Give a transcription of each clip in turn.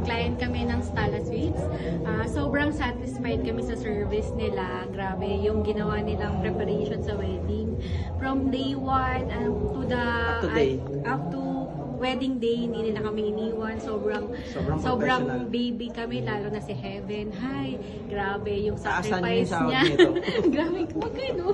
client kami ng Stala Suites. Sobrang satisfied kami sa service nila. Grabe, yung ginawa nilang preparation sa wedding. From day 1 to the up to wedding day, hindi nila kami iniwan. Sobrang professional. baby kami, lalo na si Heaven. Hi, grabe yung Taasan niyo yung sacrifice sahod niya. nito. Grabe, magkano?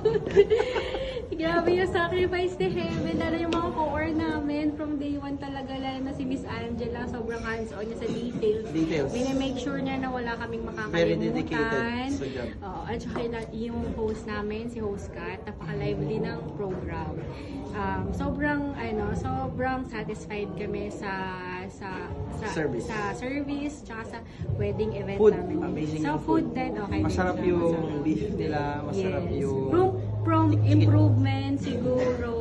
Grabe yung sacrifice ni Heaven, lalo yung mga co-or namin from day 1 talaga, lalo na si Miss Angela, sobrang hands-on niya sa details. Make sure niya na wala kaming Very makakalimutan. dedicated sa job. At saka yung host namin, si Host Kat, napaka-lively ng program. Sobrang satisfied kami sa service, tsaka sa wedding event Food, namin. amazing Sa yung food din, okay. Masarap din siya, yung masarap. beef nila, masarap Yes. yung... From improvement siguro,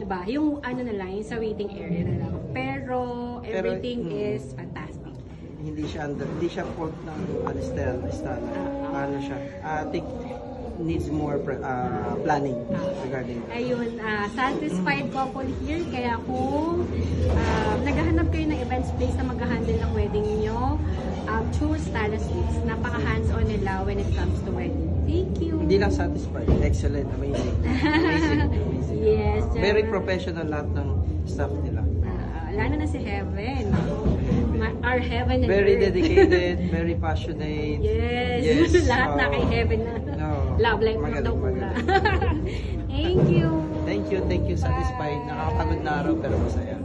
diba, yung ano na lang, yung sa waiting area na lang. Pero everything is fantastic. Hindi siya fault ng Stella. Ano siya? I think needs more planning regarding that. Ayun, satisfied couple here. Kaya kung naghahanap kayo ng events place na mag-handle ng wedding niyo, choose Stala Suites. Napaka hands-on nila when it comes to wedding. Thank you. Hindi lang satisfied. Excellent. Amazing. Amazing. Yes. Very professional lahat ng staff nila. Lalo na si Heaven. Our heaven and Very earth. dedicated, very passionate. Yes. Lahat na kay Heaven na. No. Love life na daw pula. Thank you. Thank you. Satisfied. Nakakapagod na araw pero masaya.